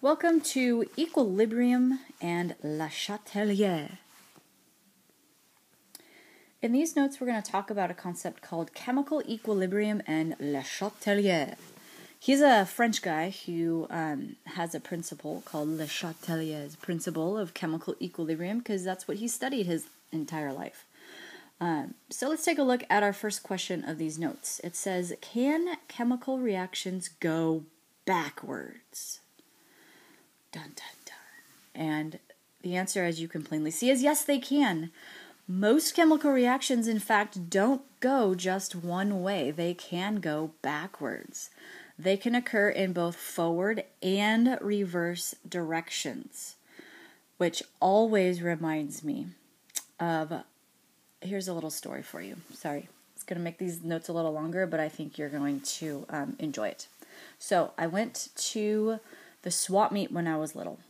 Welcome to Equilibrium and Le Chatelier. In these notes, we're going to talk about a concept called chemical equilibrium and Le Chatelier. He's a French guy who has a principle called Le Chatelier's principle of chemical equilibrium because that's what he studied his entire life. So let's take a look at our first question of these notes. It says, can chemical reactions go backwards? Dun, dun, dun. And the answer, as you can plainly see, is yes, they can. Most chemical reactions, in fact, don't go just one way. They can go backwards. They can occur in both forward and reverse directions, which always reminds me of, here's a little story for you. Sorry, it's going to make these notes a little longer, but I think you're going to enjoy it. So I went to the swap meet when I was little.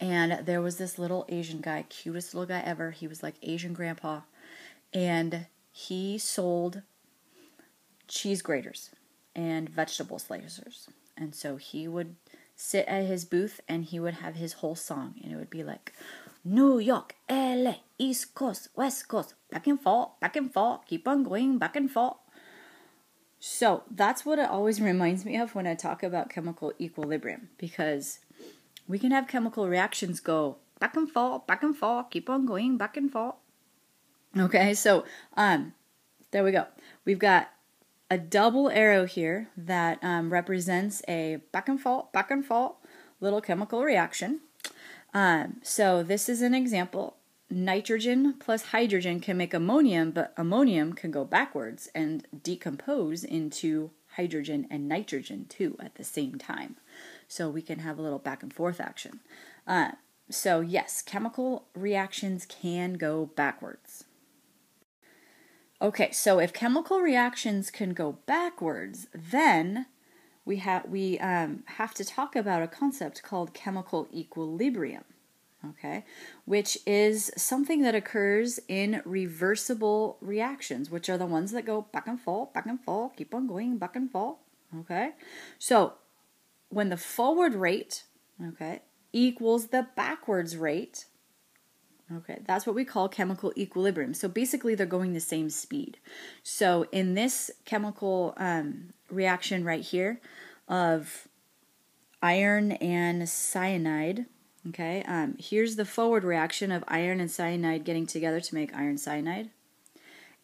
And there was this little Asian guy, cutest little guy ever. He was like Asian grandpa. And he sold cheese graters and vegetable slicers. And so he would sit at his booth and he would have his whole song. And it would be like, New York, LA, East Coast, West Coast, back and forth, keep on going, back and forth. So that's what it always reminds me of when I talk about chemical equilibrium, because we can have chemical reactions go back and forth, keep on going back and forth. Okay, so there we go. We've got a double arrow here that represents a back and forth little chemical reaction. So this is an example. Nitrogen plus hydrogen can make ammonium, but ammonium can go backwards and decompose into hydrogen and nitrogen too at the same time. So we can have a little back and forth action. So yes, chemical reactions can go backwards. Okay, so if chemical reactions can go backwards, then we have to talk about a concept called chemical equilibrium. Okay, which is something that occurs in reversible reactions, which are the ones that go back and forth, keep on going back and forth. Okay, so when the forward rate, okay, equals the backwards rate, okay, that's what we call chemical equilibrium. So basically they're going the same speed. So in this chemical reaction right here of iron and cyanide, okay, here's the forward reaction of iron and cyanide getting together to make iron cyanide.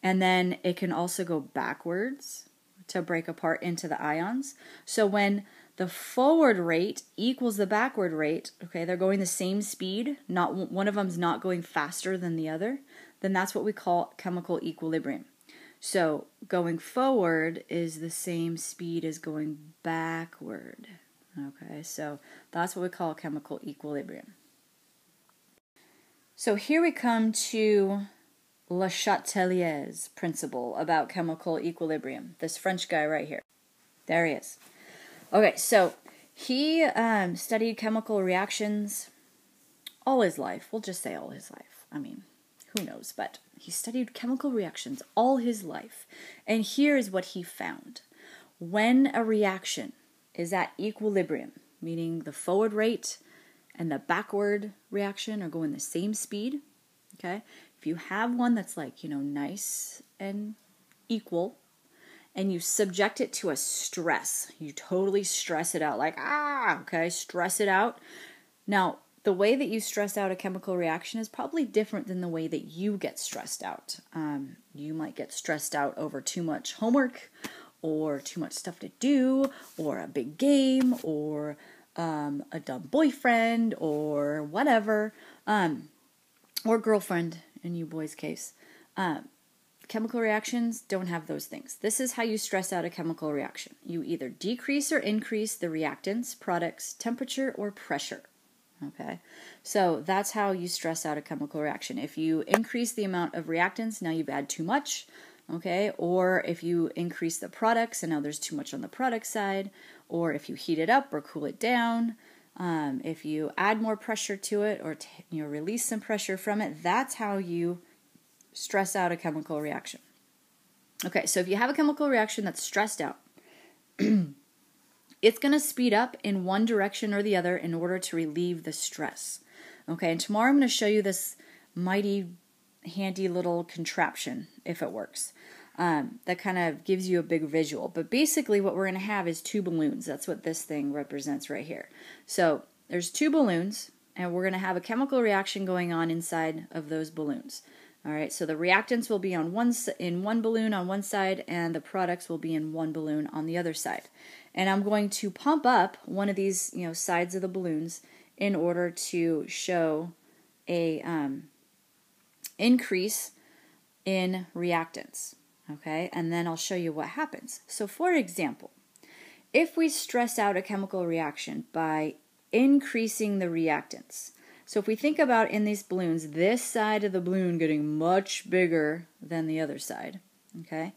And then it can also go backwards to break apart into the ions. So when the forward rate equals the backward rate, okay, they're going the same speed, not one of them's not going faster than the other, then that's what we call chemical equilibrium. So going forward is the same speed as going backward. Okay, so that's what we call chemical equilibrium. So here we come to Le Chatelier's principle about chemical equilibrium. This French guy right here. There he is. Okay, so he studied chemical reactions all his life. We'll just say all his life. I mean, who knows? But he studied chemical reactions all his life. And here is what he found. When a reaction is at equilibrium, meaning the forward rate and the backward reaction are going the same speed, okay? If you have one that's like, nice and equal, and you subject it to a stress, you totally stress it out, like, okay, stress it out. Now, the way that you stress out a chemical reaction is probably different than the way that you get stressed out. You might get stressed out over too much homework, or too much stuff to do, or a big game, or a dumb boyfriend, or whatever, or girlfriend in you boys' case. Chemical reactions don't have those things. This is how you stress out a chemical reaction. You either decrease or increase the reactants, products, temperature, or pressure. Okay, so that's how you stress out a chemical reaction. If you increase the amount of reactants, now you've added too much. Okay, or if you increase the products and now there's too much on the product side, or if you heat it up or cool it down, if you add more pressure to it or release some pressure from it, that's how you stress out a chemical reaction. Okay, so if you have a chemical reaction that's stressed out, it's going to speed up in one direction or the other in order to relieve the stress. Okay, and tomorrow I'm going to show you this mighty handy little contraption, if it works, that kind of gives you a big visual. But basically what we're going to have is two balloons. That's what this thing represents right here. So there's two balloons, and we're going to have a chemical reaction going on inside of those balloons. All right, so the reactants will be in one balloon on one side, and the products will be in one balloon on the other side. And I'm going to pump up one of these, sides of the balloons in order to show a increase in reactants. Okay, and then I'll show you what happens. So for example, if we stress out a chemical reaction by increasing the reactants, so if we think about in these balloons, this side of the balloon getting much bigger than the other side, okay?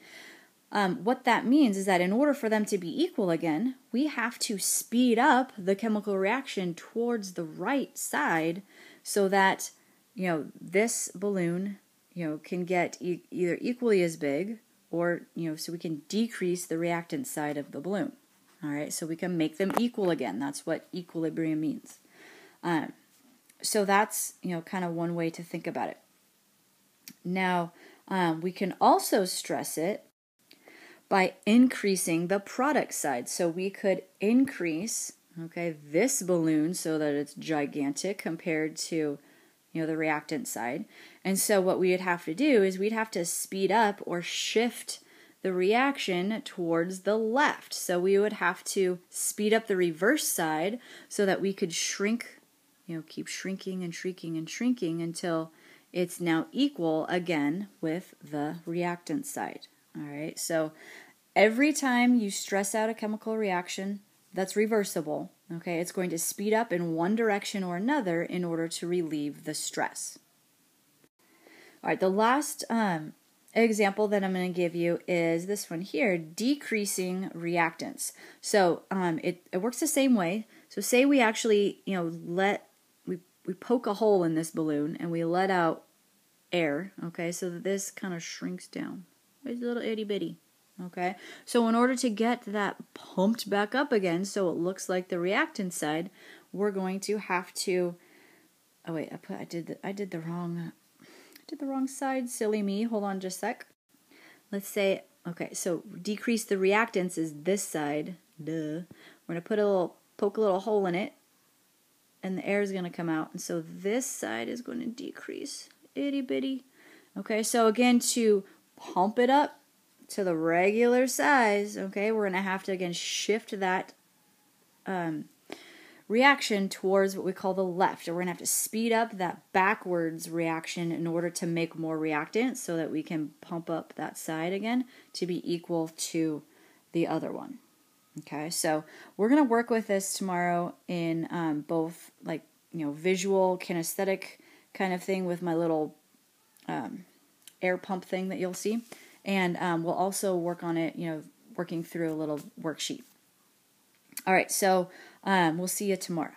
What that means is that in order for them to be equal again, we have to speed up the chemical reaction towards the right side so that, this balloon, can get either equally as big or, so we can decrease the reactant side of the balloon. All right, so we can make them equal again. That's what equilibrium means. So that's, kind of one way to think about it. Now, we can also stress it by increasing the product side. So we could increase, this balloon so that it's gigantic compared to, the reactant side. And so what we would have to do is we'd have to speed up or shift the reaction towards the left. So we would have to speed up the reverse side so that we could shrink, keep shrinking and shrinking and shrinking until it's now equal again with the reactant side. All right, so every time you stress out a chemical reaction that's reversible, it's going to speed up in one direction or another in order to relieve the stress. All right, the last example that I'm going to give you is this one here, decreasing reactants. So it works the same way. So say we actually, we poke a hole in this balloon and we let out air, so that this kind of shrinks down. It's a little itty bitty. Okay, so in order to get that pumped back up again so it looks like the reactant side, we're going to have to, oh wait, I did the wrong side, silly me. Hold on just a sec. Let's say, so decrease the reactants is this side. Duh. We're going to poke a little hole in it, and the air is going to come out, and so this side is going to decrease. Itty bitty. Okay, so again, to pump it up to the regular size, we're going to have to again shift that reaction towards what we call the left. Or we're going to have to speed up that backwards reaction in order to make more reactant so that we can pump up that side again to be equal to the other one. Okay, so we're going to work with this tomorrow in both visual, kinesthetic kind of thing with my little air pump thing that you'll see. And we'll also work on it, working through a little worksheet. All right, so we'll see you tomorrow.